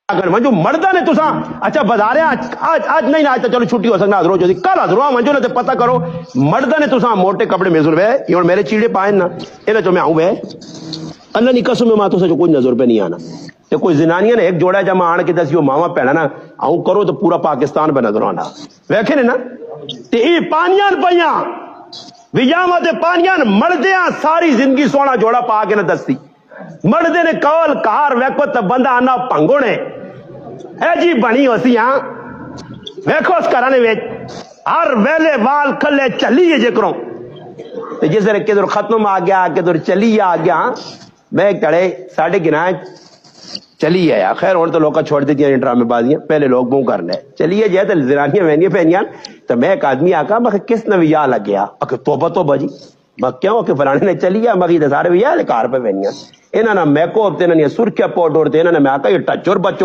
اگر منجو مردہ نے تساں اچھا بازارے آج نہیں آج تو چلو چھٹی ہو سکنا حضرو جو کل حضرو منجو نے پتہ کرو مردہ نے تساں موٹے کپڑے میزل وے یہ میرے چیڑے پائیں نا یہ جو میں آؤں وے اللہ نہیں قسم میں ماتوں سے جو کوئی نظر پہ نہیں آنا کہ کوئی زنانیاں نے ایک جوڑا جمع آن کے دسی وہ ماما پہنا نا آؤں کرو تو پورا پاکستان پہ نظر آنا ویکھے نا تے ای پانیاں پیاں ویجامہ تے پانیاں مردیاں ساری زندگی سونا جوڑا پا کے نہ دستی مردے نے کول کار ویکو تو بندہ آنا پنگونے اے جی بنی ہو سی ہاں ویکھو اس کرانے ویچ ہر ویلے وال کھلے چلیے جکروں جس نے کدھر ختم آ گیا کدھر چلی آ گیا میں کڑے ساڑھے گنائیں چلی ہے خیر اور تو لوگ چھوڑ دیتی ہیں ڈرامے بازیاں پہلے لوگ منہ کر لے چلیے جائے تو زرانیاں وینیاں پہنیاں تو میں ایک آدمی آکا میں کس نے ویا لگ گیا توبہ توبہ جی میں کیوں کہ فلانے نے چلی ہے مگی تو سارے ویا کار پہ پہنیاں انہاں نے میکو اپ تے انہاں نے سرخیا پاؤڈر تے انہاں نے میں آکا یہ ٹچ اور بچو